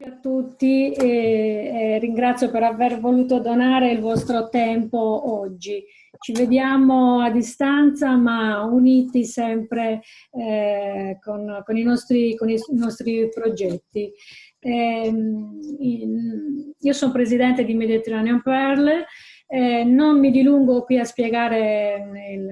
A tutti e ringrazio per aver voluto donare il vostro tempo oggi. Ci vediamo a distanza ma uniti sempre con i nostri progetti. Io sono presidente di Mediterranean Pearl, non mi dilungo qui a spiegare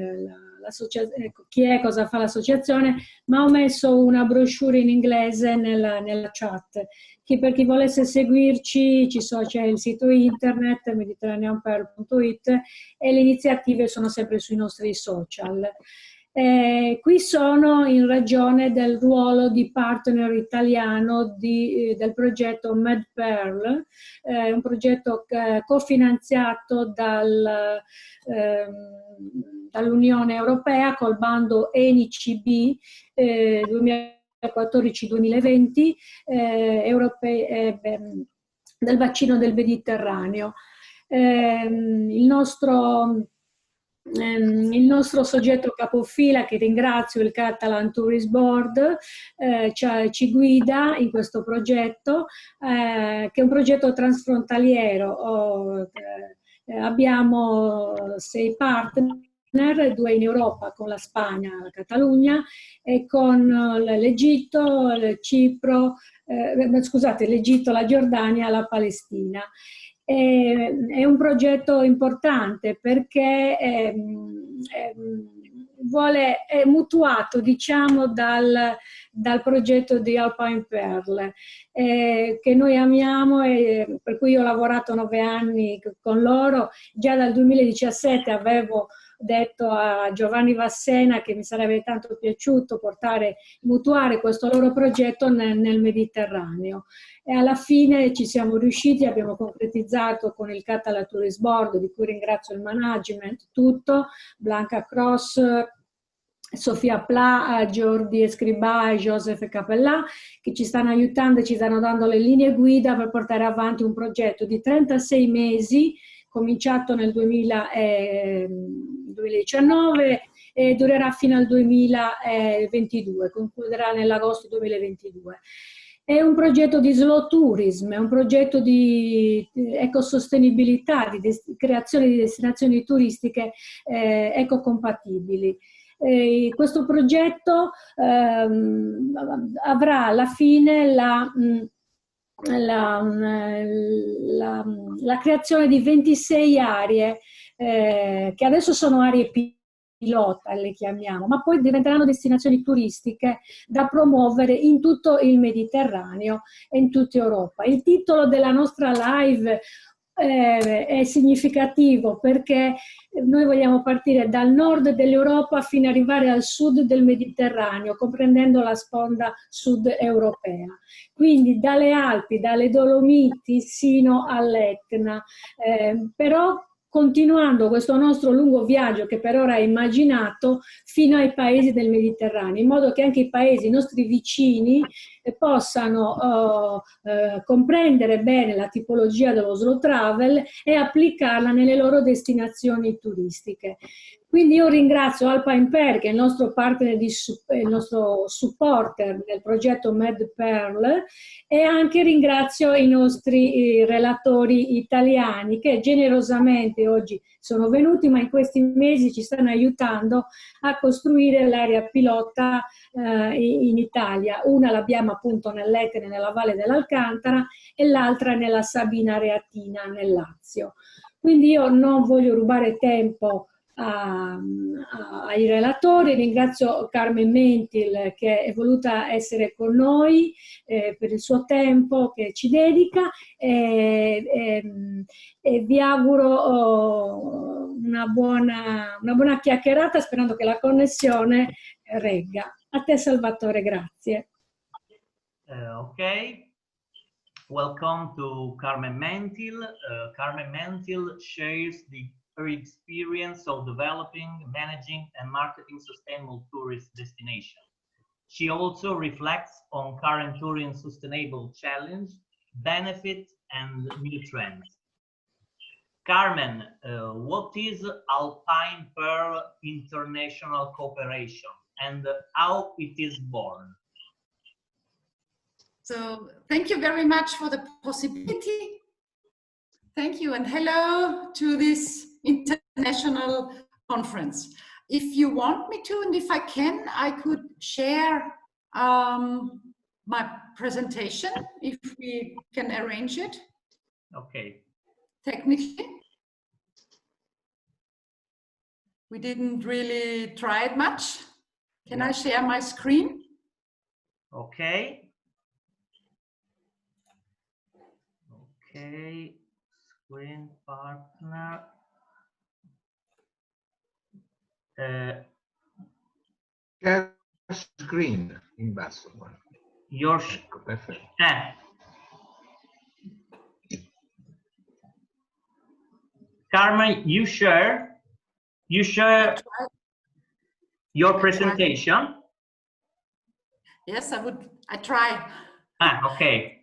chi è, cosa fa l'associazione, ma ho messo una brochure in inglese nella chat. Per chi volesse seguirci c'è il sito internet mediterraneanpearl.it e le iniziative sono sempre sui nostri social. Qui sono in ragione del ruolo di partner italiano del progetto MedPearl, un progetto cofinanziato dall'Unione Europea col bando ENICB 2014-2020 del bacino del Mediterraneo. Il nostro soggetto capofila, che ringrazio, il Catalan Tourist Board, ci guida in questo progetto, che è un progetto transfrontaliero. Abbiamo 6 partner, 2 in Europa con la Spagna, la Catalogna, e con l'Egitto, l'Egitto, la Giordania, la Palestina. È un progetto importante perché è mutuato, diciamo, dal progetto di Alpine Pearl, che noi amiamo e per cui io ho lavorato 9 anni con loro. Già dal 2017 avevo detto a Giovanni Vassena che mi sarebbe tanto piaciuto mutuare questo loro progetto nel Mediterraneo. E alla fine ci siamo riusciti, abbiamo concretizzato con il Catalan Tourist Board, di cui ringrazio il management, tutto, Blanca Cross, Sofia Pla, Jordi Escribà e Joseph Capellà, che ci stanno aiutando e ci stanno dando le linee guida per portare avanti un progetto di 36 mesi, cominciato nel 2019 e durerà fino al 2022, concluderà nell'agosto 2022. È un progetto di slow tourism, è un progetto di ecosostenibilità, di creazione di destinazioni turistiche ecocompatibili. Questo progetto avrà alla fine la creazione di 26 aree che adesso sono aree pilota, le chiamiamo, ma poi diventeranno destinazioni turistiche da promuovere in tutto il Mediterraneo e in tutta Europa. Il titolo della nostra live è significativo perché noi vogliamo partire dal nord dell'Europa fino ad arrivare al sud del Mediterraneo, comprendendo la sponda sud europea. Quindi dalle Alpi, dalle Dolomiti sino all'Etna, però continuando questo nostro lungo viaggio che per ora è immaginato fino ai paesi del Mediterraneo, in modo che anche i paesi, i nostri vicini, possano comprendere bene la tipologia dello slow travel e applicarla nelle loro destinazioni turistiche. Quindi io ringrazio Alpine Pearl, che è il nostro partner, il nostro supporter del progetto MedPearl, e anche ringrazio i nostri relatori italiani che generosamente oggi sono venuti, ma in questi mesi ci stanno aiutando a costruire l'area pilota in Italia. Una l'abbiamo appunto nell'Etna, nella Valle dell'Alcantara, e l'altra nella Sabina Reatina, nel Lazio. Quindi io non voglio rubare tempo ai relatori, ringrazio Karmen Mentil che è voluta essere con noi per il suo tempo che ci dedica e vi auguro una buona chiacchierata, sperando che la connessione regga. A te Salvatore, grazie. Ok. Welcome to Karmen Mentil. Karmen Mentil shares her experience of developing, managing, and marketing sustainable tourist destinations. She also reflects on current tourism sustainable challenge, benefits, and new trends. Karmen, what is Alpine Pearl International Cooperation and how it is born? So thank you very much for the possibility. Thank you and hello to this international conference. If you want me to, and if I can, I could share my presentation, if we can arrange it. Okay. Technically. We didn't really try it much. Can I share my screen? Okay. Okay. Screen partner. Share screen in basso. Your Ecco, perfetto. Karmen, you share your presentation. Yes, I try. Okay.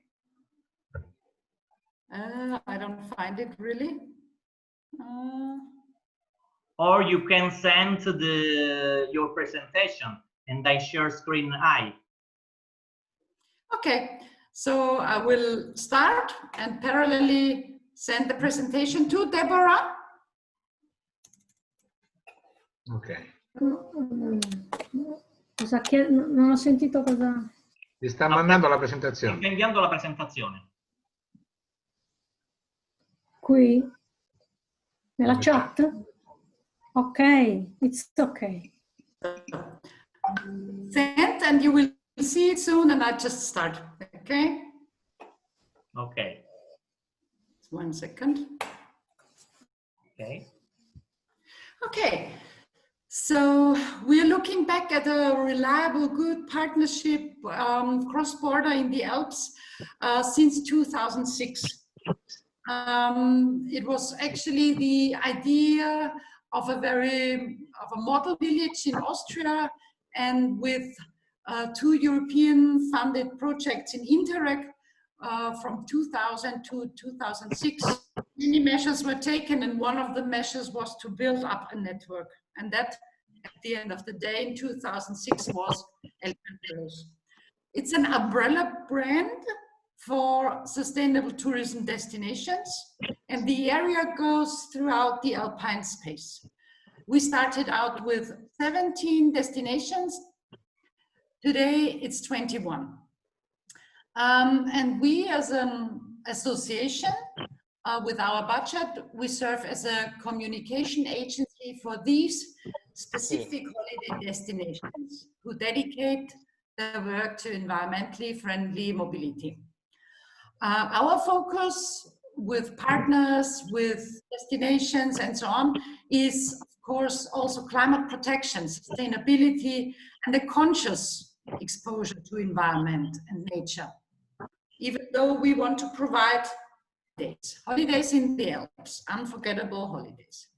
I don't find it really. Or you can send your presentation and I share screen I. Okay, so I will start and parallelly send the presentation to Debora. Ok. Non ho sentito cosa... Ti sta mandando la presentazione. Sta inviando la presentazione. Qui? Nella chat? Ok, it's okay. Send and you will see it soon and I just start, okay? Okay. 1 second. Okay. Okay, so we're looking back at a reliable, good partnership cross-border in the Alps since 2006. It was actually the idea of a model village in Austria, and with 2 European funded projects in Interreg from 2000 to 2006. Many measures were taken, and one of the measures was to build up a network, and that at the end of the day in 2006 was Alpine Pearls. It's an umbrella brand for sustainable tourism destinations, and the area goes throughout the Alpine space. We started out with 17 destinations. Today it's 21. And we as an association, with our budget, we serve as a communication agency for these specific holiday destinations who dedicate their work to environmentally friendly mobility. Our focus with partners, with destinations and so on is of course also climate protection, sustainability and a conscious exposure to environment and nature. Even though we want to provide holidays in the Alps, unforgettable holidays.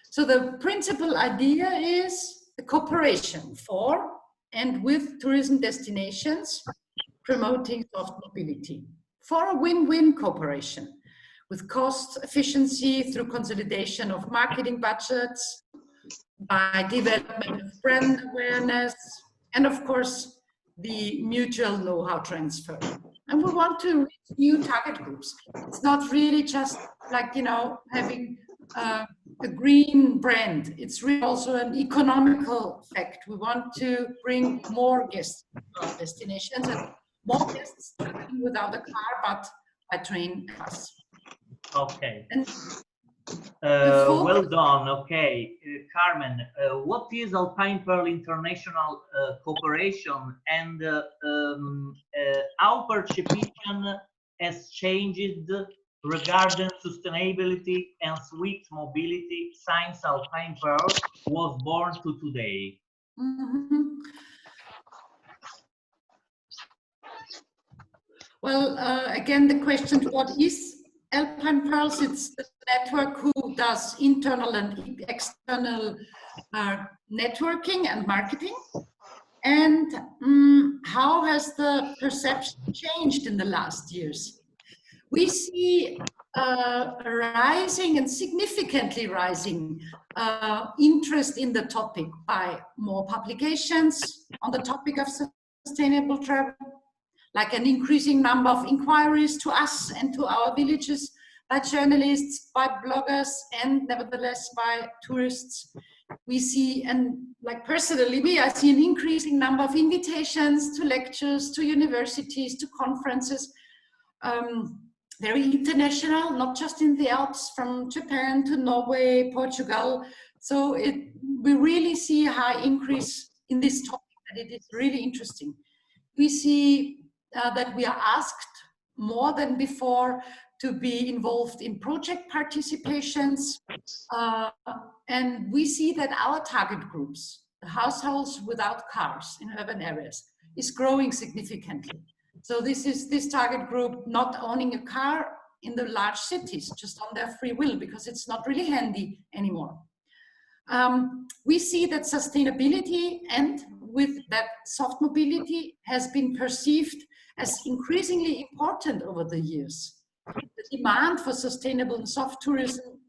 So the principal idea is the cooperation for and with tourism destinations, promoting soft mobility for a win-win cooperation with cost efficiency through consolidation of marketing budgets, by development of brand awareness, and of course, the mutual know-how transfer. And we want to reach new target groups. It's not really just like, you know, having a green brand. It's really also an economical fact. We want to bring more guests to our destinations, and more guests traveling without a car, but by train and bus. Okay. Well done. Okay, Karmen, what is Alpine Pearl International Cooperation, and how perception has changed regarding sustainability and swift mobility since Alpine Pearl was born to today? Mm-hmm. Well, again, the question, what is Alpine Pearls? It's the network who does internal and external networking and marketing. And how has the perception changed in the last years? We see a rising and significantly rising interest in the topic by more publications on the topic of sustainable travel, like an increasing number of inquiries to us and to our villages by journalists, by bloggers, and nevertheless by tourists. We see, and like personally, I see an increasing number of invitations to lectures, to universities, to conferences, very international, not just in the Alps, from Japan to Norway, Portugal. So we really see a high increase in this topic, and it is really interesting. We see that we are asked more than before to be involved in project participations. And we see that our target groups, the households without cars in urban areas, is growing significantly. So this target group not owning a car in the large cities, just on their free will, because it's not really handy anymore. We see that sustainability and with that soft mobility has been perceived as increasingly important over the years. The demand for sustainable and soft tourism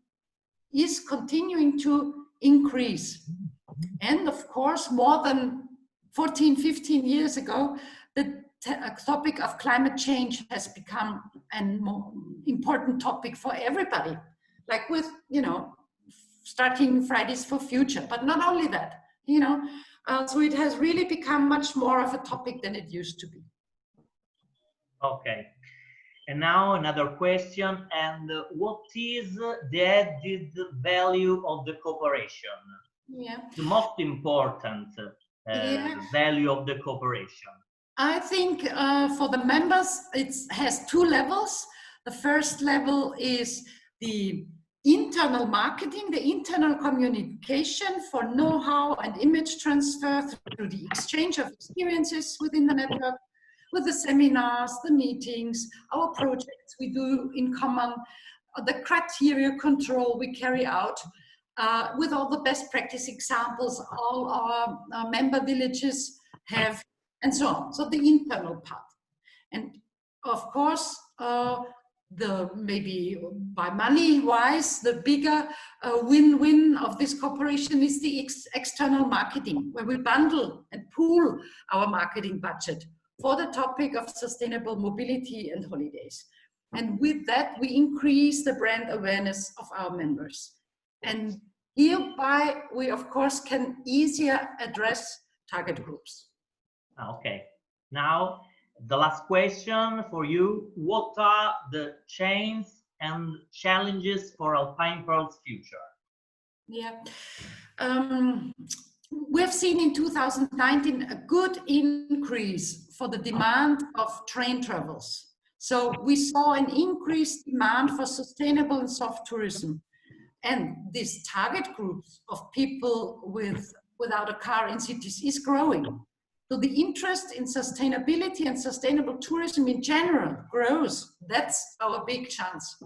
is continuing to increase. And of course, more than 14, 15 years ago, the topic of climate change has become an more important topic for everybody, like with, you know, starting Fridays for Future, but not only that, you know, so it has really become much more of a topic than it used to be. Okay. And now another question, and what is the added value of the cooperation? Yeah. The most important value of the cooperation? I think for the members, it has two levels. The first level is the internal marketing, the internal communication for know-how and image transfer through the exchange of experiences within the network, with the seminars, the meetings, our projects we do in common, the criteria control we carry out, with all the best practice examples all our member villages have, and so on. So the internal part. And of course, the maybe by money wise, the bigger win-win of this cooperation is the external marketing, where we bundle and pool our marketing budget for the topic of sustainable mobility and holidays. And with that, we increase the brand awareness of our members. And hereby, we of course can easier address target groups. Okay, now the last question for you. What are the changes and challenges for Alpine Pearls' future? Yeah, we've seen in 2019 a good increase for the demand of train travels. So we saw an increased demand for sustainable and soft tourism. And these target groups of people without a car in cities is growing. So the interest in sustainability and sustainable tourism in general grows. That's our big chance.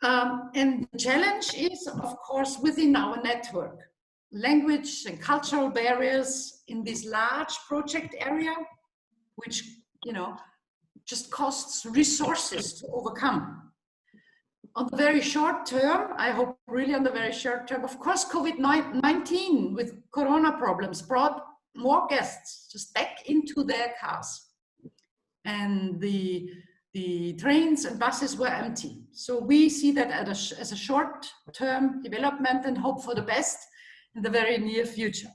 And the challenge is, of course, within our network. Language and cultural barriers in this large project area, which, you know, just costs resources to overcome. On the very short term, I hope really on the very short term, of course, COVID-19 with Corona problems brought more guests just back into their cars. And the trains and buses were empty. So we see that as a short-term development and hope for the best in the very near future.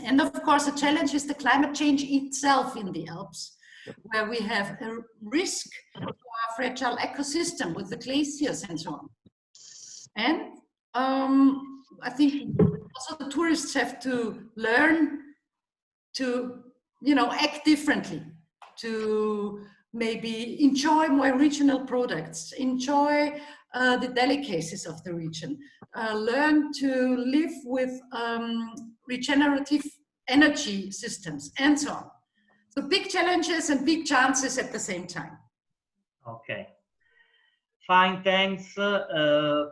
And of course, the challenge is the climate change itself in the Alps, where we have a risk to our fragile ecosystem with the glaciers and so on. And I think also the tourists have to learn to, you know, act differently, to maybe enjoy more regional products, enjoy the delicacies of the region, learn to live with regenerative energy systems, and so on. So big challenges and big chances at the same time. Okay. Fine, thanks.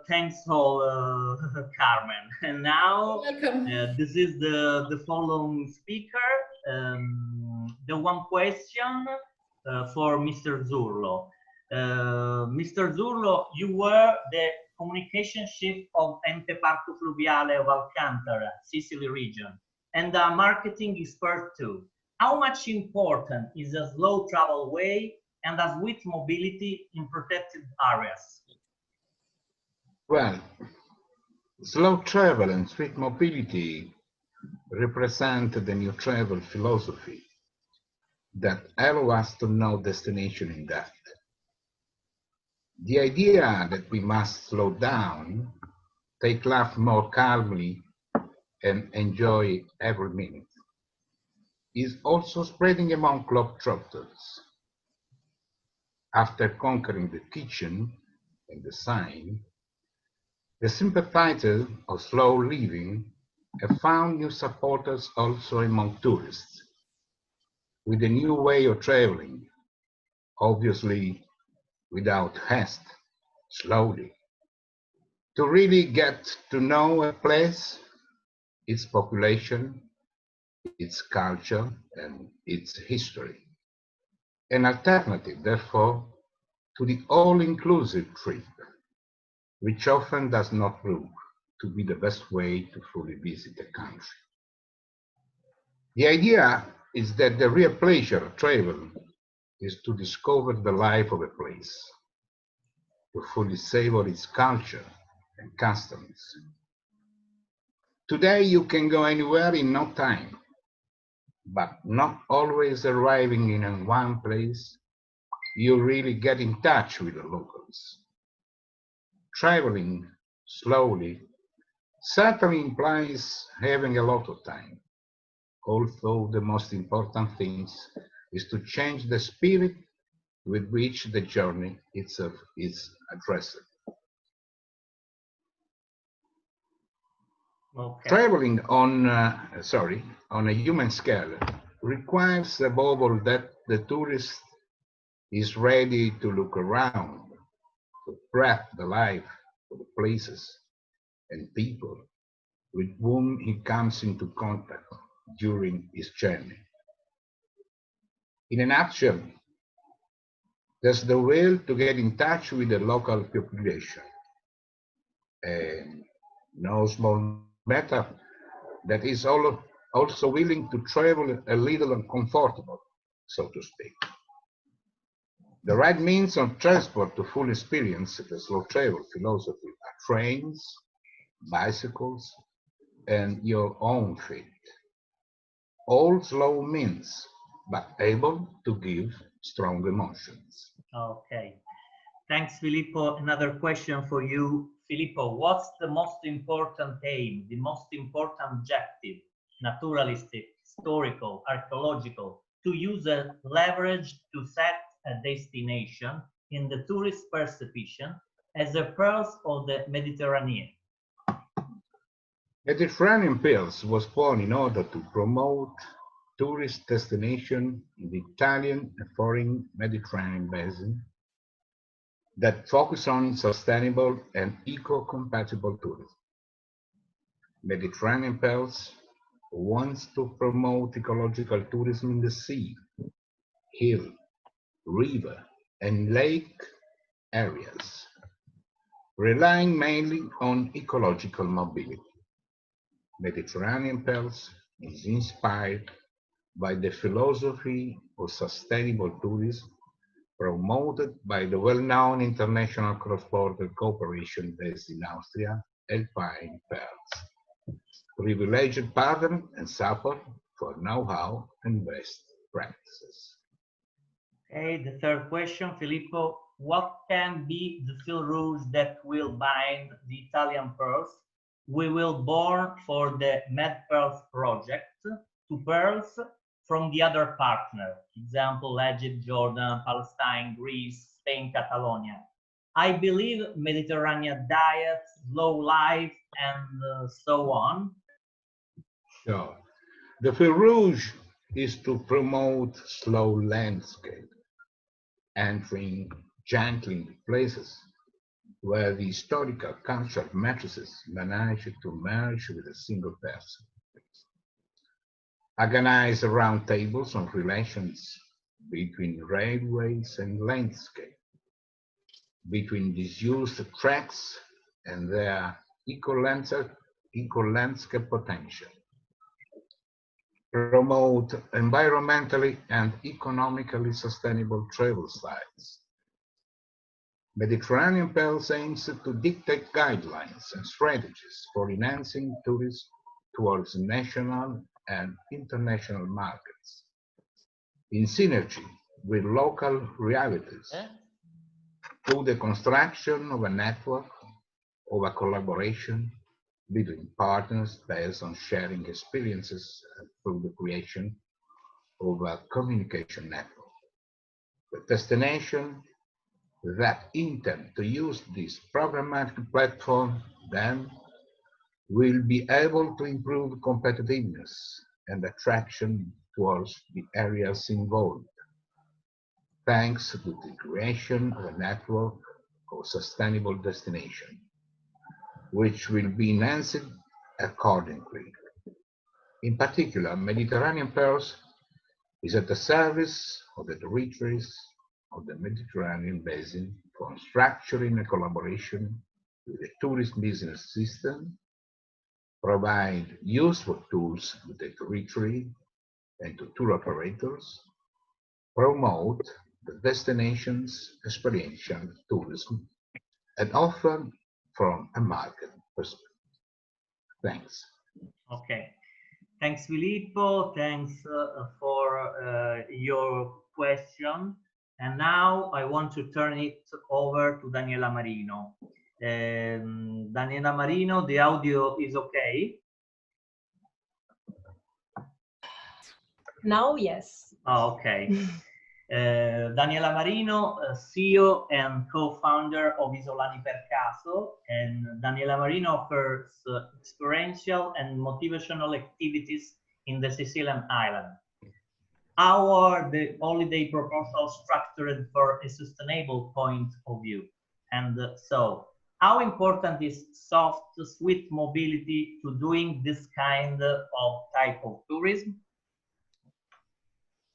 Thanks all, Karmen. And now, this is the following speaker. The one question for Mr. ZULLO. Mr. ZULLO, you were the communication chief of Ente Parco Fluviale of Alcantara, Sicily region, and a marketing expert too. how much important is a slow travel way and a sweet mobility in protected areas? Well, slow travel and sweet mobility represent the new travel philosophy that allow us to know destination in depth. The idea that we must slow down, take life more calmly, and enjoy every minute is also spreading among globetrotters. After conquering the kitchen and the sign, the sympathizers of slow living have found new supporters also among tourists, with a new way of traveling, obviously without haste, slowly, to really get to know a place, its population, its culture, and its history. An alternative, therefore, to the all-inclusive trip, which often does not prove to be the best way to fully visit a country. The idea is that the real pleasure of travel is to discover the life of a place, to fully savor its culture and customs. Today you can go anywhere in no time, but not always arriving in one place, you really get in touch with the locals. Traveling slowly certainly implies having a lot of time, although the most important thing is to change the spirit with which the journey itself is addressed. Okay. Traveling on a human scale requires above all that the tourist is ready to look around, to breathe the life of the places and people with whom he comes into contact during his journey. In a nutshell, there's the will to get in touch with the local population. No small matter that is also willing to travel a little uncomfortable, so to speak. The right means of transport to full experience the slow travel philosophy are trains, bicycles, and your own feet. All slow means, but able to give strong emotions. Okay. Thanks, Filippo. Another question for you. Filippo, what's the most important aim, the most important objective, naturalistic, historical, archaeological, to use a leverage to set a destination in the tourist perception as the pearls of the Mediterranean? Mediterranean Pearls was born in order to promote tourist destination in the Italian and foreign Mediterranean basin that focus on sustainable and eco-compatible tourism. Mediterranean Pearls wants to promote ecological tourism in the sea, hill, river, and lake areas, relying mainly on ecological mobility. Mediterranean Pearls is inspired by the philosophy of sustainable tourism promoted by the well-known international cross-border cooperation based in Austria, Alpine Pearls, privileged partner and support for know-how and best practices. Okay, the third question, Filippo, what can be the fil rouge that will bind the Italian pearls we will born for the MedPearls project to pearls from the other partner, example, Egypt, Jordan, Palestine, Greece, Spain, Catalonia. I believe Mediterranean diet, slow life, and so on. So, the fil rouge is to promote slow landscape, entering gently into places where the historical cultural matrices manage to merge with a single person. Organize round tables on relations between railways and landscape, between disused tracks and their eco-landscape potential. promote environmentally and economically sustainable travel styles. Mediterranean Pearls aims to dictate guidelines and strategies for enhancing tourism towards national and international markets, in synergy with local realities, through the construction of a network of a collaboration between partners based on sharing experiences and through the creation of a communication network. The destination that intend to use this programmatic platform then will be able to improve competitiveness and attraction towards the areas involved, thanks to the creation of a network of sustainable destination, which will be enhanced accordingly. In particular, Mediterranean Pearls is at the service of the territories of the Mediterranean basin for structuring a collaboration with the tourist business system, provide useful tools to the territory and to tour operators, promote the destination's experiential tourism, and offer from a market perspective. Thanks. Okay. Thanks, Filippo. Thanks for your question. And now I want to turn it over to Daniela Marino. Daniela Marino, the audio is okay? Now, yes. Oh, okay. Daniela Marino, CEO and co-founder of Isolani per caso, and Daniela Marino offers experiential and motivational activities in the Sicilian island. How are the holiday proposals structured for a sustainable point of view? And so, how important is soft, sweet mobility to doing this kind of type of tourism?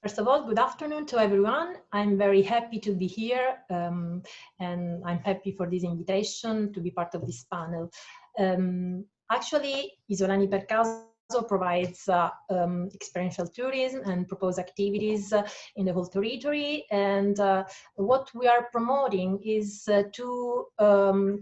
First of all, good afternoon to everyone. I'm very happy to be here, and I'm happy for this invitation to be part of this panel. Actually, Isolani per caso provides experiential tourism and propose activities in the whole territory. And what we are promoting is to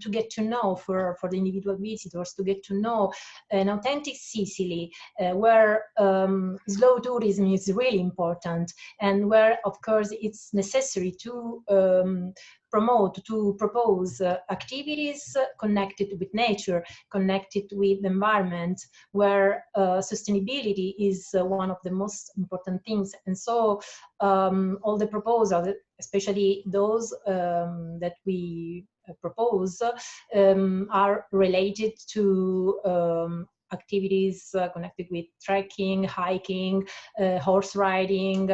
get to know for the individual visitors, to get to know an authentic Sicily where slow tourism is really important, and where, of course, it's necessary to propose activities connected with nature, connected with the environment, where sustainability is one of the most important things. And so all the proposals, especially those that we propose, are related to activities connected with trekking, hiking, horse riding,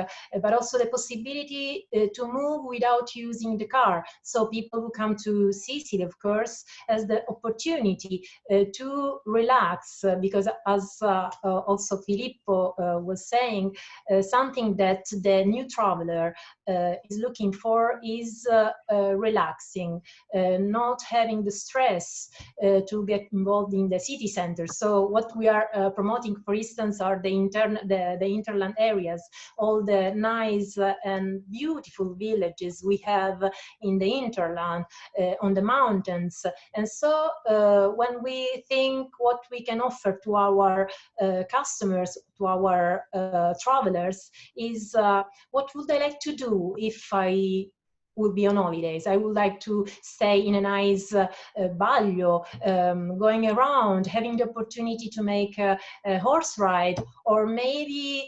but also the possibility to move without using the car. So people who come to Sicily, of course, has the opportunity to relax, because as also Filippo was saying, something that the new traveler is looking for is relaxing, not having the stress to get involved in the city center. So what we are promoting, for instance, are the interland areas, all the nice and beautiful villages we have in the interland, on the mountains. And so when we think what we can offer to our customers, to our travelers, is what would I like to do if I would be on holidays? I would like to stay in a nice balio, going around, having the opportunity to make a horse ride, or maybe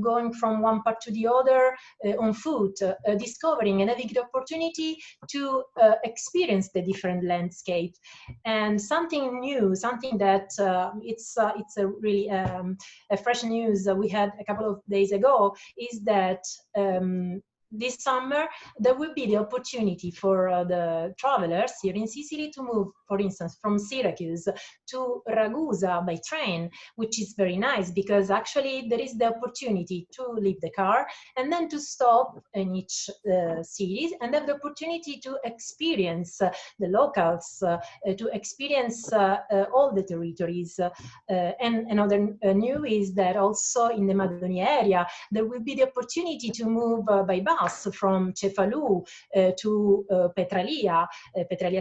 going from one part to the other on foot, discovering and having the opportunity to experience the different landscape. And something new, something that it's a really a fresh news that we had a couple of days ago, is that this summer, there will be the opportunity for the travelers here in Sicily to move, for instance, from Syracuse to Ragusa by train, which is very nice because actually there is the opportunity to leave the car and then to stop in each city and have the opportunity to experience the locals, to experience all the territories. And another new is that also in the Madonia area, there will be the opportunity to move by bus from Cefalù to Petralia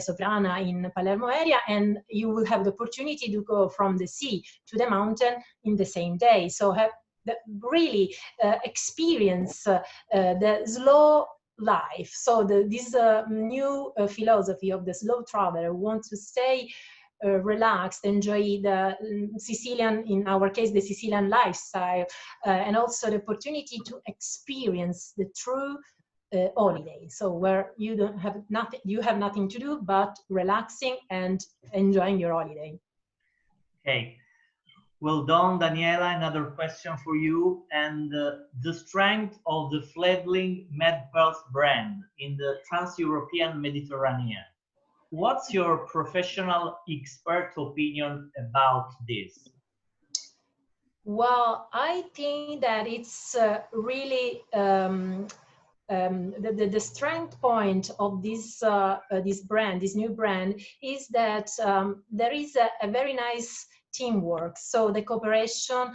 Soprana in Palermo area, and you will have the opportunity to go from the sea to the mountain in the same day. So have really experience the slow life. So this new philosophy of the slow traveler wants to stay relaxed, enjoy the Sicilian, in our case, the Sicilian lifestyle, and also the opportunity to experience the true holiday. So where you don't have nothing, you have nothing to do but relaxing and enjoying your holiday. Okay. Well done, Daniela. Another question for you. And the strength of the fledgling MENTIL brand in the trans-European Mediterranean. What's your professional expert opinion about this? Well, I think that it's really the strength point of this brand, this new brand, is that there is a very nice teamwork. So the cooperation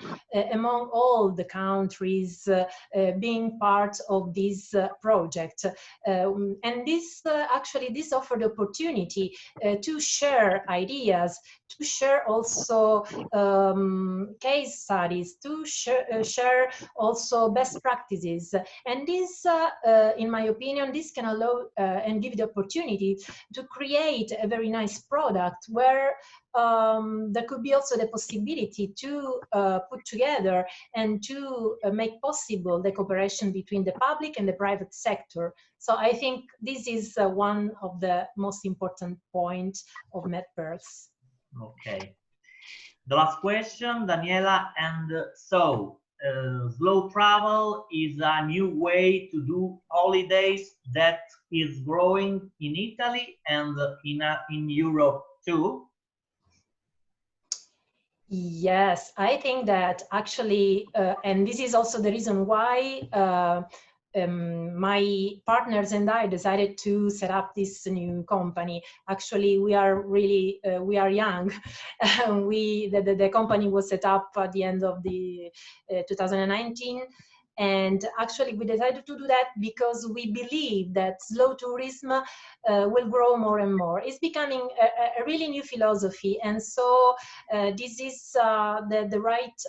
among all the countries being part of this project. And this actually, this offered the opportunity to share ideas, to share also case studies, to share also best practices. And this, in my opinion, this can allow and give the opportunity to create a very nice product where there could be also the possibility to put together and to make possible the cooperation between the public and the private sector. So I think this is one of the most important points of MENTIL. Okay. The last question, Daniela. And so, slow travel is a new way to do holidays that is growing in Italy and in Europe too. Yes, I think that actually, and this is also the reason why my partners and I decided to set up this new company. Actually, we are really, we are young. The company was set up at the end of the 2019. And actually, we decided to do that because we believe that slow tourism will grow more and more. It's becoming a really new philosophy. And so this is the right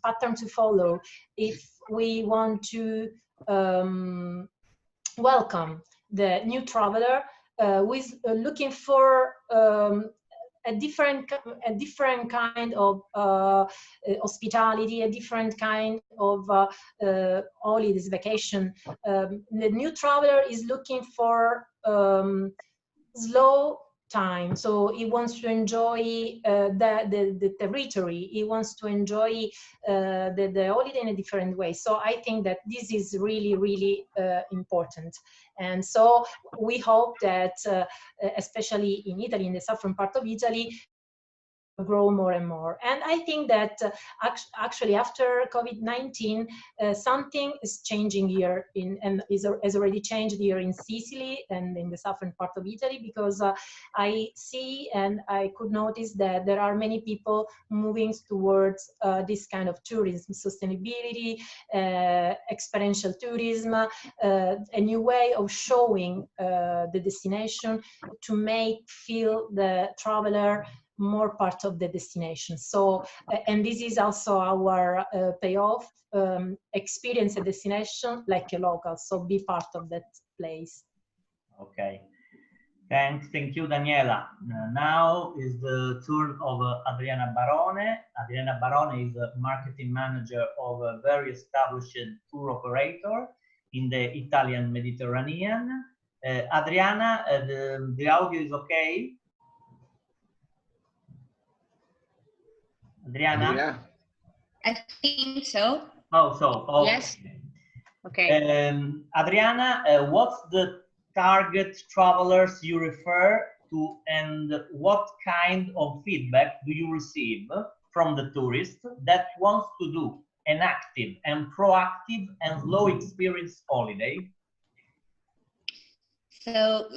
pattern to follow if we want to welcome the new traveler with looking for a different kind of hospitality, a different kind of holidays, vacation. The new traveler is looking for slow time, so he wants to enjoy the territory. He wants to enjoy the holiday in a different way. So I think that this is really, really important. And so we hope that, especially in Italy, in the southern part of Italy, grow more and more. And I think that actually after COVID-19, something is changing here and has already changed here in Sicily and in the southern part of Italy, because I see and I could notice that there are many people moving towards this kind of tourism, sustainability, experiential tourism, a new way of showing the destination to make feel the traveler more part of the destination. So, and this is also our payoff, experience a destination like a local, so be part of that place. Okay, thank you, Daniela. Now is the turn of Adriana Barone. Adriana Barone is a marketing manager of a very established tour operator in the Italian Mediterranean. Adriana, the audio is okay? Adriana? I think so. Oh, so, okay. Yes. Okay. Adriana, what's the target travelers you refer to, and what kind of feedback do you receive from the tourist that wants to do an active and proactive and low experience holiday? So,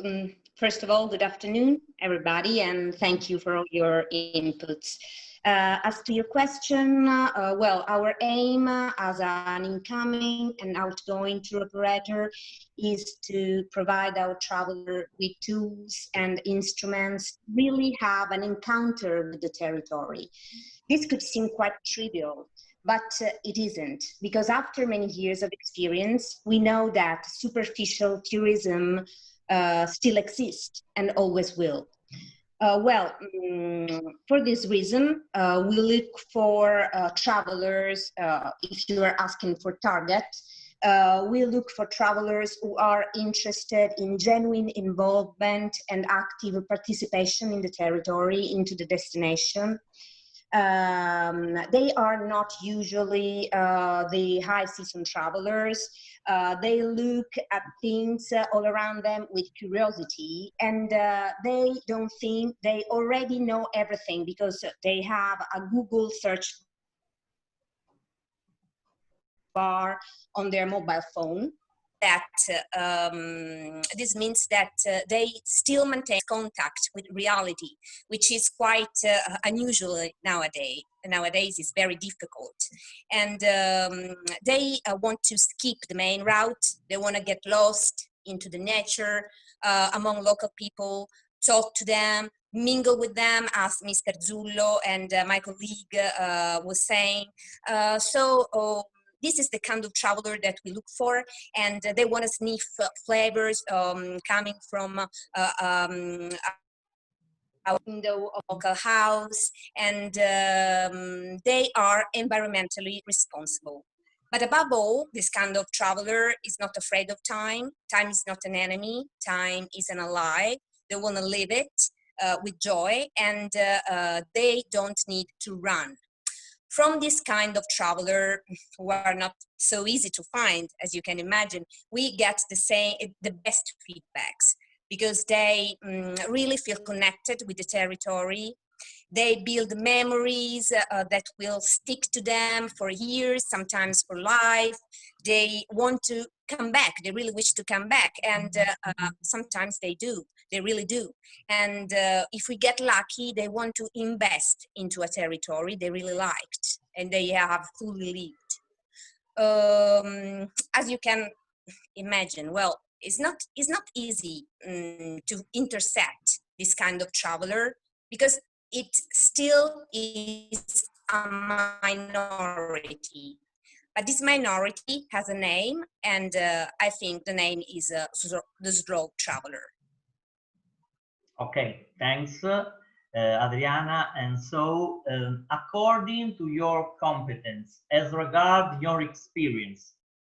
first of all, good afternoon, everybody, and thank you for all your inputs. As to your question, well, our aim as an incoming and outgoing tour operator is to provide our traveler with tools and instruments to really have an encounter with the territory. This could seem quite trivial, but it isn't, because after many years of experience, we know that superficial tourism still exists and always will. For this reason, we look for travelers, if you are asking for target, we look for travelers who are interested in genuine involvement and active participation in the territory, into the destination. They are not usually the high season travelers. They look at things all around them with curiosity, and they don't think they already know everything because they have a Google search bar on their mobile phone. This means that they still maintain contact with reality, which is quite unusual nowadays. Nowadays it's very difficult, and they want to skip the main route. They want to get lost into the nature, among local people, talk to them, mingle with them, as Mr. Zullo and my colleague was saying. This is the kind of traveler that we look for, and they want to sniff flavors coming from our window of local house, and they are environmentally responsible. But above all, this kind of traveler is not afraid of time. Time is not an enemy. Time is an ally. They want to live it with joy, and they don't need to run. From this kind of traveler, who are not so easy to find, as you can imagine, we get the best feedbacks, because they really feel connected with the territory. They build memories that will stick to them for years, sometimes for life. They want to come back. They really wish to come back, and sometimes they do. They really do. And if we get lucky, they want to invest into a territory they really liked and they have fully lived. As you can imagine, well, it's not easy to intercept this kind of traveler, because it still is a minority. But this minority has a name, and I think the name is the slow traveler. Okay, thanks, Adriana. And so, according to your competence, as regard your experience,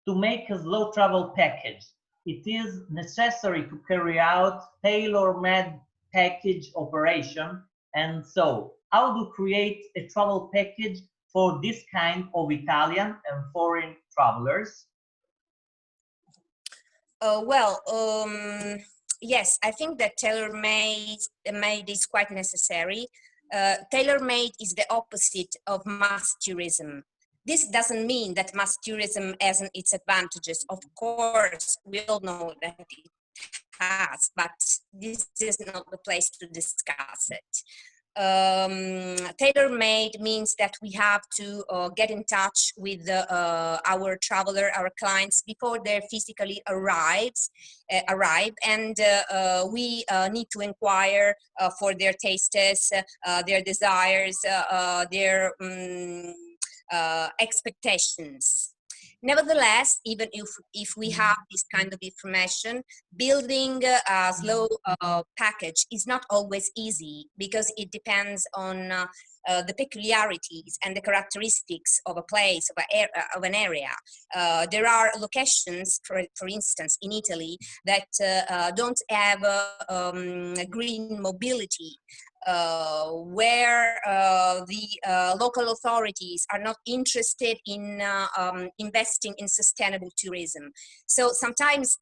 to make a slow travel package, it is necessary to carry out tailor-made package operation. And so, how to create a travel package for this kind of Italian and foreign travelers? Yes, I think that tailor-made is quite necessary. Tailor-made is the opposite of mass tourism. This doesn't mean that mass tourism hasn't its advantages. Of course, we all know that it has, but this is not the place to discuss it. Tailor-made means that we have to get in touch with our traveler, our clients, before they physically arrive, and we need to inquire for their tastes, their desires, their expectations. Nevertheless, even if we have this kind of information, building a slow package is not always easy, because it depends on the peculiarities and the characteristics of a place, of an area. There are locations, for instance, in Italy that don't have green mobility. where the local authorities are not interested in investing in sustainable tourism. So sometimes,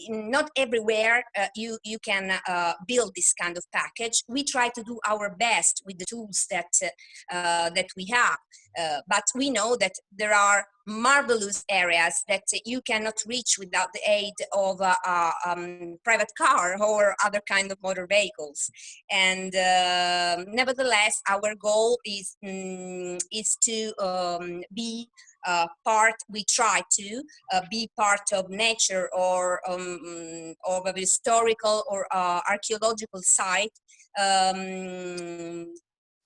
not everywhere you can build this kind of package. We try to do our best with the tools that that we have, but we know that there are marvelous areas that you cannot reach without the aid of a private car or other kind of motor vehicles. And nevertheless, our goal is to be we try to be part of nature or of a historical or archaeological site,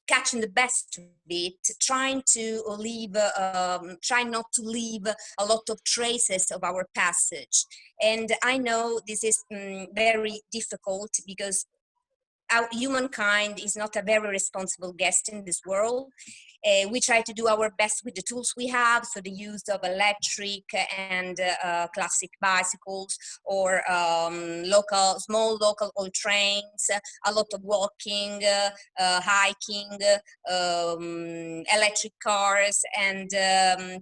catching the best of it, trying to leave, try not to leave a lot of traces of our passage. And I know this is very difficult because our humankind is not a very responsible guest in this world. We try to do our best with the tools we have, so the use of electric and classic bicycles, or small local oil trains, a lot of walking, hiking, electric cars, and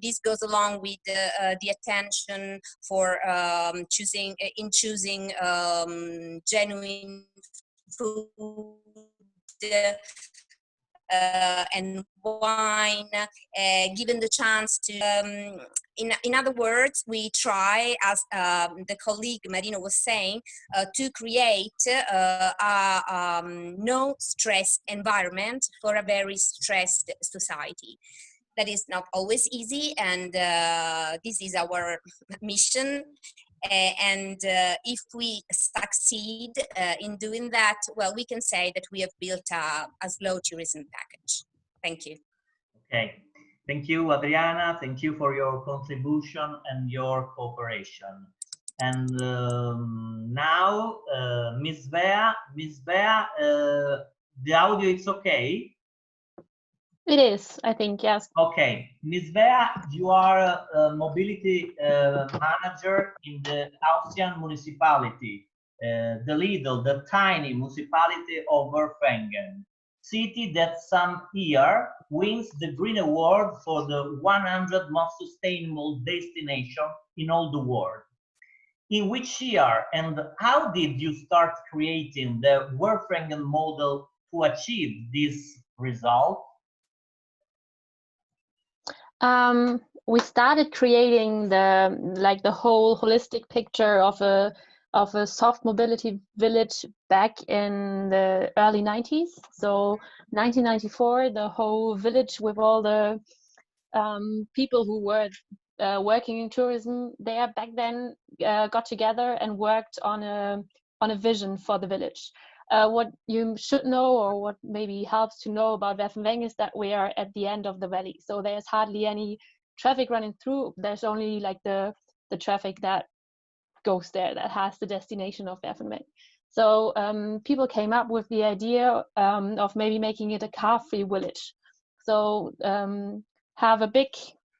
this goes along with the attention for choosing genuine food and wine, given the chance to, in other words, we try, as the colleague Marino was saying, to create a no stress environment for a very stressed society. That is not always easy, and this is our mission. And if we succeed in doing that, well, we can say that we have built a slow tourism package. Thank you. Okay, thank you, Adriana. Thank you for your contribution and your cooperation. And now, Ms. Svea. Ms. Svea, the audio is okay? It is, I think, yes. Okay, Ms. Svea, you are a mobility manager in the Austrian municipality, the tiny municipality of Werfenweng, city that some year wins the Green Award for the 100 most sustainable destination in all the world. In which year and how did you start creating the Werfenweng model to achieve this result? We started creating the whole holistic picture of a soft mobility village back in the early 90s. So 1994, the whole village with all the people who were working in tourism there back then got together and worked on a vision for the village. What you should know, or what maybe helps to know about Werfenweng, is that we are at the end of the valley. So there's hardly any traffic running through. There's only like the traffic that goes there, that has the destination of Werfenweng. So people came up with the idea of maybe making it a car-free village. So have a big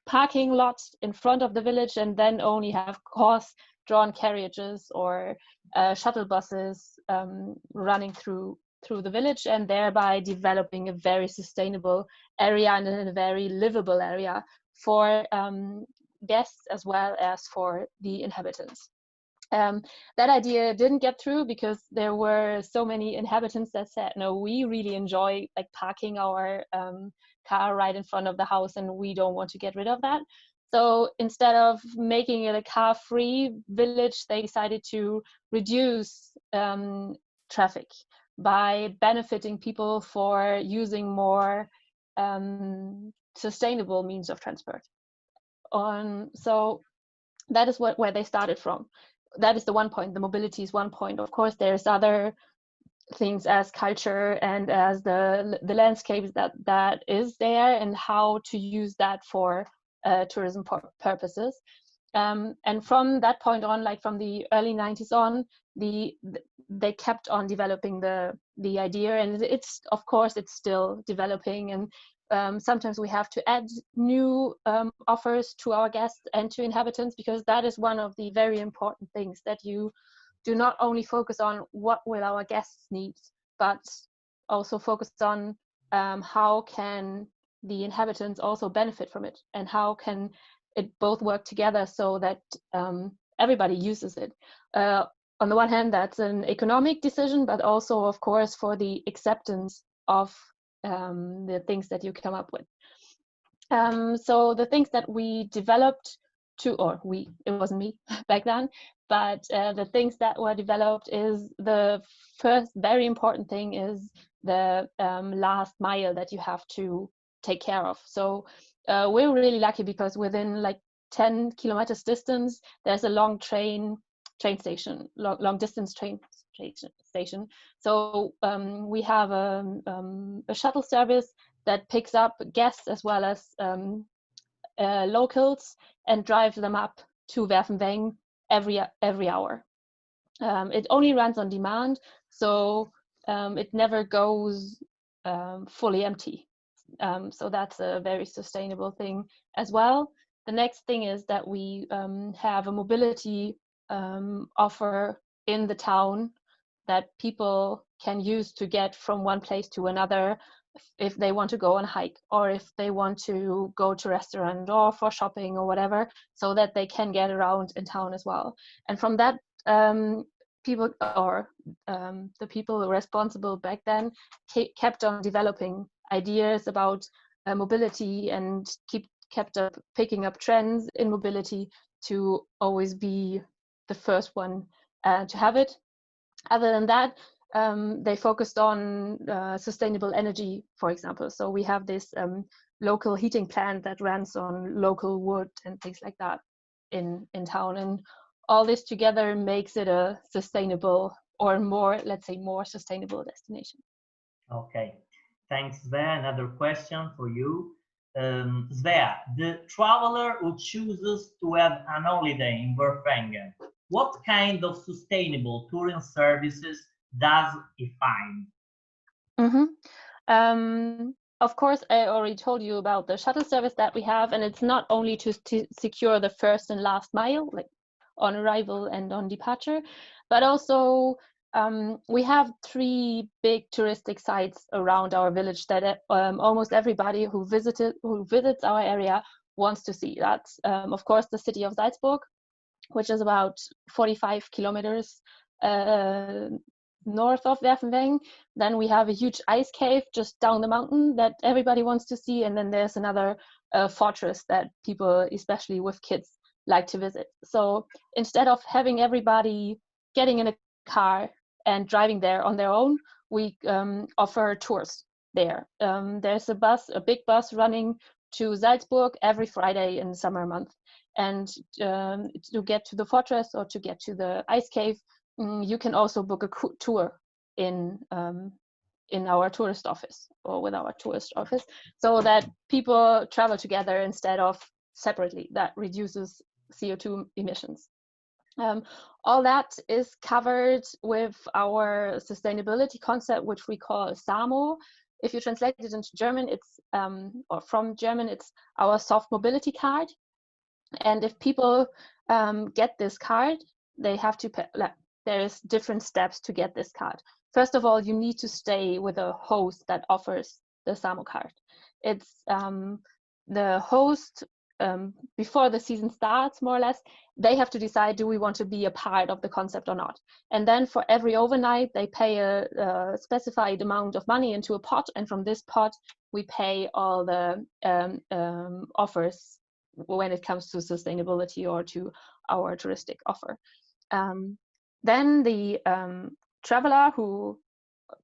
parking lot in front of the village, and then only have horse-drawn carriages or shuttle buses running through the village, and thereby developing a very sustainable area and a very livable area for guests as well as for the inhabitants. That idea didn't get through because there were so many inhabitants that said, no, we really enjoy like parking our car right in front of the house, and we don't want to get rid of that. So instead of making it a car-free village, they decided to reduce traffic by benefiting people for using more sustainable means of transport. So that is where they started from. That is the one point. The mobility is one point. Of course, there's other things as culture and as the landscapes that is there, and how to use that for tourism purposes. And from that point on, like from the early 90s on, they kept on developing the idea, and it's still developing, and sometimes we have to add new offers to our guests and to inhabitants, because that is one of the very important things, that you do not only focus on what will our guests need, but also focused on how can the inhabitants also benefit from it, and how can it both work together so that everybody uses it. On the one hand, that's an economic decision, but also, of course, for the acceptance of the things that you come up with. So the things that we developed it wasn't me back then, but the things that were developed is the first very important thing is the last mile that you have to take care of. So we're really lucky because within like 10 kilometers distance, there's a long station, long distance train station. So we have a shuttle service that picks up guests as well as locals and drives them up to Werfenweng every hour. It only runs on demand, so it never goes fully empty. So that's a very sustainable thing as well. The next thing is that we have a mobility offer in the town that people can use to get from one place to another if they want to go on a hike, or if they want to go to a restaurant or for shopping or whatever, so that they can get around in town as well. And from that, people or the people responsible back then kept on developing ideas about mobility and kept up picking up trends in mobility to always be the first one to have it. Other than that, they focused on sustainable energy, for example. So we have this local heating plant that runs on local wood and things like that in town. And all this together makes it a sustainable, or more, let's say, more sustainable destination. Okay, thanks, Svea. Another question for you. Svea, the traveler who chooses to have an holiday in Werfenweng, what kind of sustainable tourism services does he find? Of course, I already told you about the shuttle service that we have, and it's not only to secure the first and last mile, like on arrival and on departure, but also we have 3 big touristic sites around our village that almost everybody who visits our area wants to see. That's of course the city of Salzburg, which is about 45 kilometers north of Werfenweng. Then we have a huge ice cave just down the mountain that everybody wants to see, and then there's another fortress that people, especially with kids, like to visit. So instead of having everybody getting in a car and driving there on their own, we offer tours there. There's a big bus running to Salzburg every Friday in the summer month. And to get to the fortress or to get to the ice cave, you can also book a tour in our tourist office or with our tourist office, so that people travel together instead of separately. That reduces CO2 emissions. All that is covered with our sustainability concept, which we call SAMO. If you translate it into German, it's or from German, it's our soft mobility card. And if people get this card, they have to pay. There's different steps to get this card. First of all, you need to stay with a host that offers the SAMO card. It's the host, before the season starts, more or less, they have to decide, do we want to be a part of the concept or not? And then for every overnight, they pay a specified amount of money into a pot. And from this pot, we pay all the offers when it comes to sustainability or to our touristic offer. Then the traveler who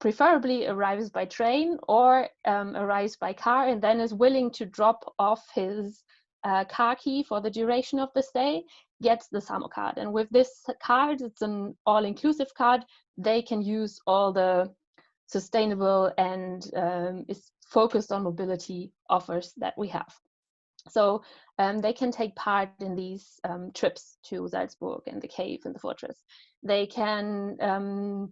preferably arrives by train or arrives by car and then is willing to drop off his car key for the duration of the stay gets the SAMO card. And with this card, it's an all-inclusive card. They can use all the sustainable and is focused on mobility offers that we have. So they can take part in these trips to Salzburg and the cave and the fortress. They can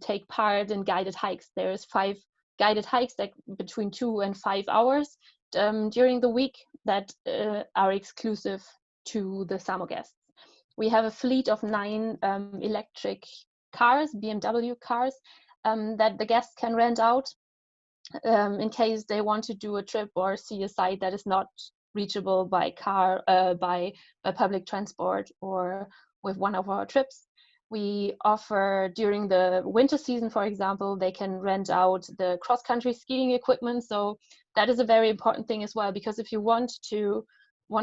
take part in guided hikes. There's 5 guided hikes that between 2 and 5 hours during the week that are exclusive to the SAMO guests. We have a fleet of 9 electric cars, BMW cars, that the guests can rent out. in case they want to do a trip or see a site that is not reachable by car, by public transport, or with one of our trips. We offer during the winter season, for example, they can rent out the cross-country skiing equipment. So that is a very important thing as well, because if you want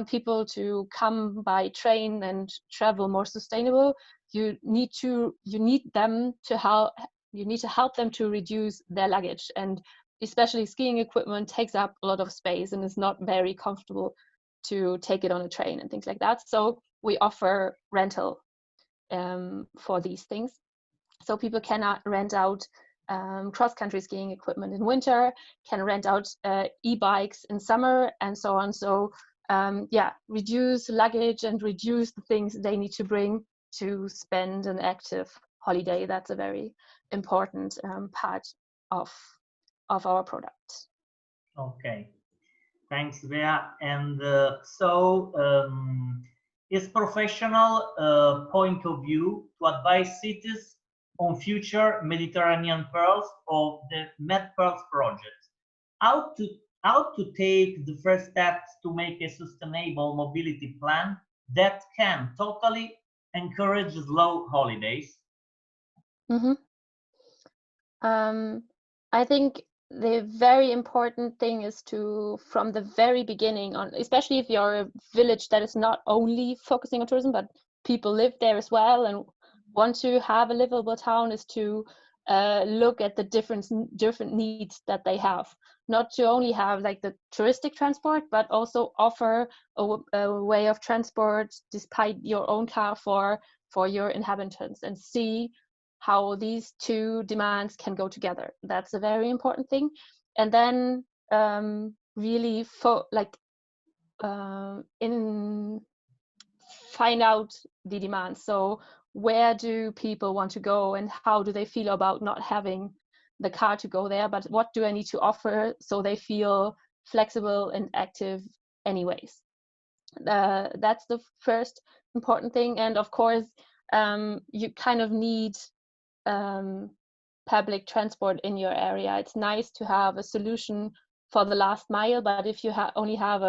people to come by train and travel more sustainable, you need to help them to reduce their luggage, and especially skiing equipment takes up a lot of space and is not very comfortable to take it on a train and things like that. So we offer rental for these things. So people cannot rent out cross-country skiing equipment in winter, can rent out e-bikes in summer, and so on. So yeah, reduce luggage and reduce the things they need to bring to spend an active holiday. That's a very important part of our product. Okay, thanks, Svea. And is professional point of view to advise cities on future Mediterranean Pearls of the MedPearls project? How to take the first steps to make a sustainable mobility plan that can totally encourage slow holidays? Mm-hmm. I think the very important thing is to, from the very beginning on, especially if you're a village that is not only focusing on tourism, but people live there as well and want to have a livable town, is to look at the different needs that they have. Not to only have like the touristic transport, but also offer a way of transport despite your own car for your inhabitants, and see how these two demands can go together. That's a very important thing. And then really find out the demands. So where do people want to go, and how do they feel about not having the car to go there, but what do I need to offer so they feel flexible and active anyways. That's the first important thing. And of course, you kind of need public transport in your area. It's nice to have a solution for the last mile, but if you only have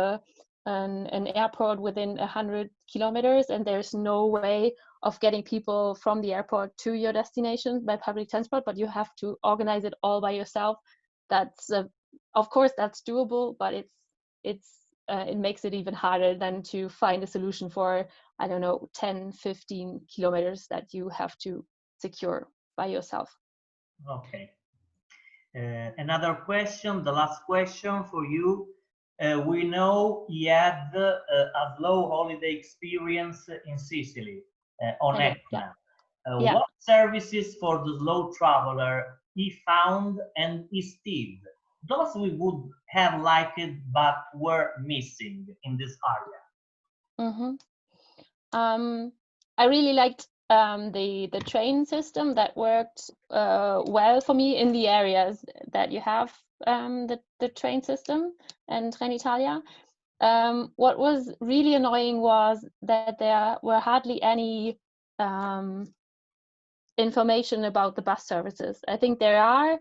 an airport within 100 kilometers and there's no way of getting people from the airport to your destination by public transport, but you have to organize it all by yourself, that's of course that's doable, but it makes it even harder than to find a solution for, I don't know, 10-15 kilometers that you have to secure by yourself. Okay. Another question, the last question for you. We know you had a slow holiday experience in Sicily on Etna. What services for the slow traveler he found and he still? Those we would have liked but were missing in this area. Mm-hmm. I really liked the train system that worked well for me in the areas that you have the train system in Trenitalia. What was really annoying was that there were hardly any information about the bus services. I think there are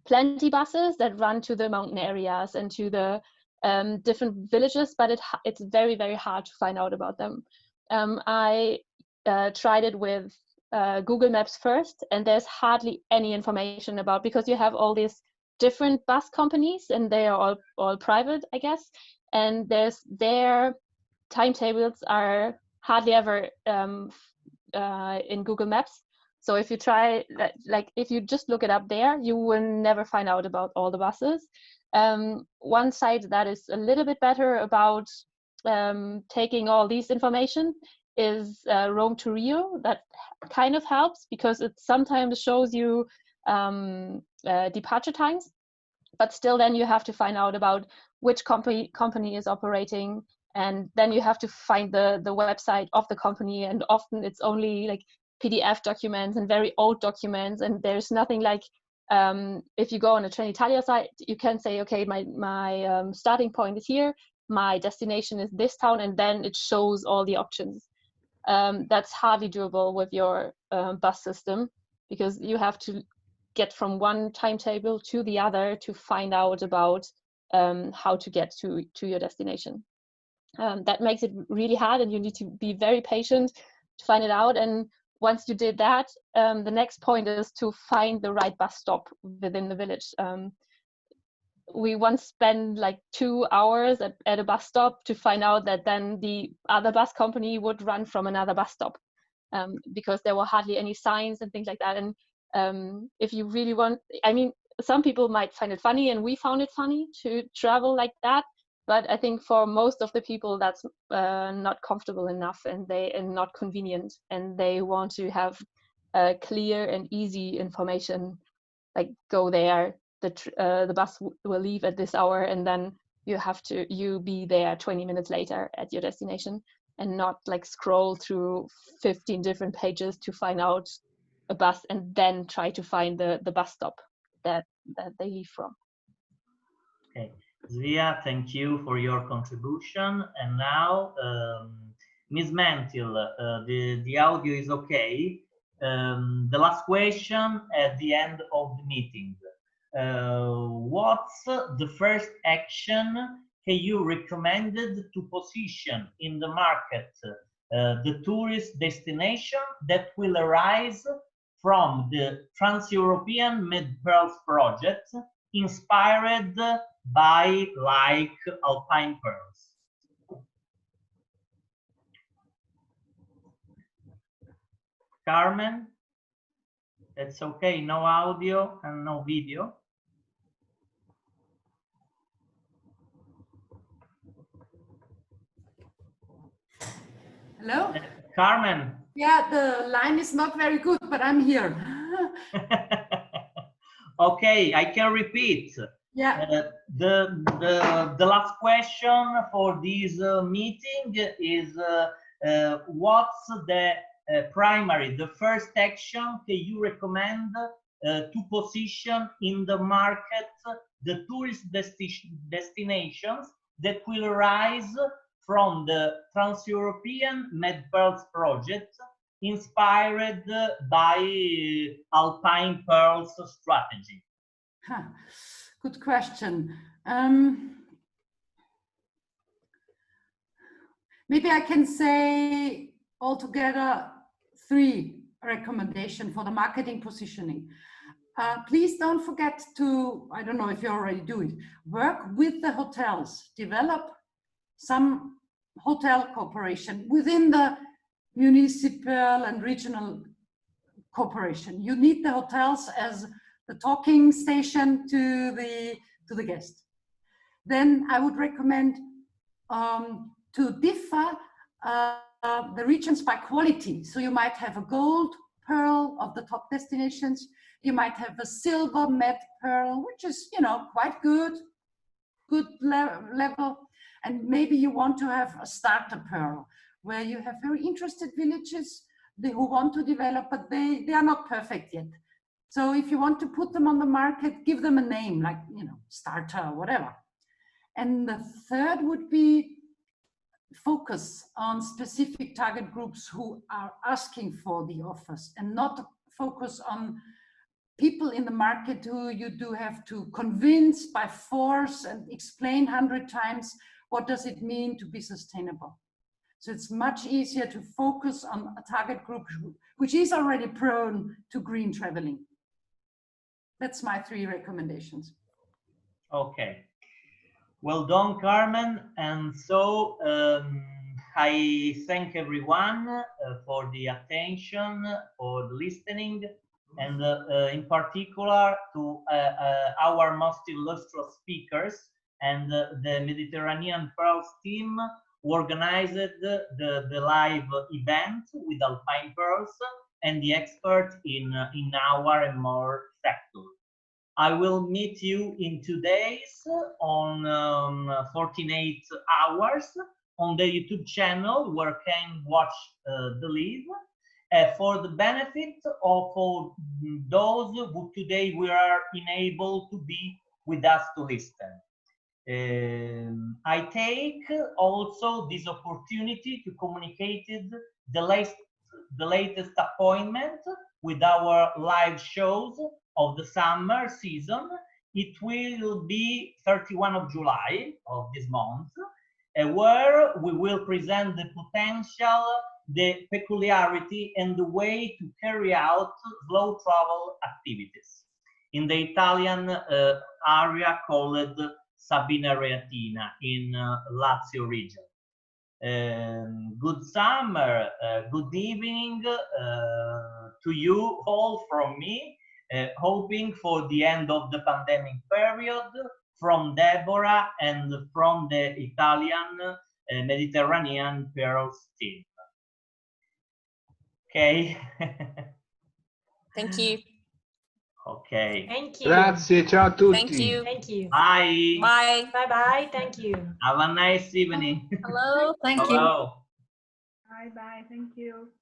plenty buses that run to the mountain areas and to the different villages, but it's very, very hard to find out about them. I tried it with Google Maps first, and there's hardly any information about, because you have all these different bus companies and they are all private, I guess, and their timetables are hardly ever in Google Maps. So if you try, like if you just look it up there, you will never find out about all the buses. One site that is a little bit better about taking all these information is Rome to Rio. That kind of helps because it sometimes shows you departure times, but still then you have to find out about which company is operating, and then you have to find the website of the company, and often it's only like PDF documents and very old documents, and there's nothing like if you go on a Trenitalia site, you can say, okay, my starting point is here, my destination is this town, and then it shows all the options. That's hardly doable with your bus system, because you have to get from one timetable to the other to find out about how to get to your destination. That makes it really hard, and you need to be very patient to find it out. And once you did that, the next point is to find the right bus stop within the village. We once spent like 2 hours at a bus stop to find out that then the other bus company would run from another bus stop, because there were hardly any signs and things like that. And if you really want, I mean, some people might find it funny, and we found it funny to travel like that. But I think for most of the people, that's not comfortable enough, and not convenient, and they want to have clear and easy information, like go there, the bus will leave at this hour, and then you be there 20 minutes later at your destination, and not like scroll through 15 different pages to find out a bus and then try to find the bus stop that they leave from. Okay, Svea, thank you for your contribution. And now, Ms. Mentil, the audio is okay. The last question at the end of the meeting. What's the first action you recommended to position in the market the tourist destination that will arise from the Trans-European Med-Pearls project, inspired by like Alpine Pearls? Karmen? That's okay, no audio and no video. Hello? Karmen? Yeah, the line is not very good, but I'm here. Okay, I can repeat. Yeah. The last question for this meeting is what's the primary, the first action you recommend to position in the market the tourist destinations that will arise from the Trans-European Med-Pearls project, inspired by Alpine Pearls strategy? Huh. Good question. Maybe I can say altogether 3 recommendations for the marketing positioning. Please don't forget to, I don't know if you already do it, work with the hotels, develop some hotel cooperation within the municipal and regional cooperation. You need the hotels as the talking station to the guest. Then I would recommend to differ the regions by quality. So you might have a gold pearl of the top destinations. You might have a silver med pearl, which is, you know, quite good level. And maybe you want to have a starter pearl where you have very interested villages who want to develop, but they are not perfect yet. So if you want to put them on the market, give them a name like, you know, starter or whatever. And the third would be focus on specific target groups who are asking for the offers, and not focus on people in the market who you do have to convince by force and explain 100 times what does it mean to be sustainable. So it's much easier to focus on a target group which is already prone to green traveling. That's my 3 recommendations. Okay. Well done, Karmen. And so I thank everyone for the attention, for the listening, and in particular to our most illustrious speakers and the Mediterranean Pearls team who organized the live event with Alpine Pearls and the expert in our and more sector. I will meet you in 2 days on 48 hours on the YouTube channel where you can watch the live for the benefit of those who today we are unable to be with us to listen. I take also this opportunity to communicate the latest appointment with our live shows of the summer season. It will be 31 of July of this month, where we will present the potential, the peculiarity, and the way to carry out slow travel activities in the Italian area called Sabina Reatina in Lazio region. Good summer, good evening to you all from me, hoping for the end of the pandemic period, from Debora and from the Italian Mediterranean Pearls team. Okay. Thank you. Okay. Thank you. Grazie, ciao a tutti. Thank you. Thank you. Bye. Bye. Bye-bye. Thank you. Have a nice evening. Hello, thank you. Hello. Bye bye. Thank you.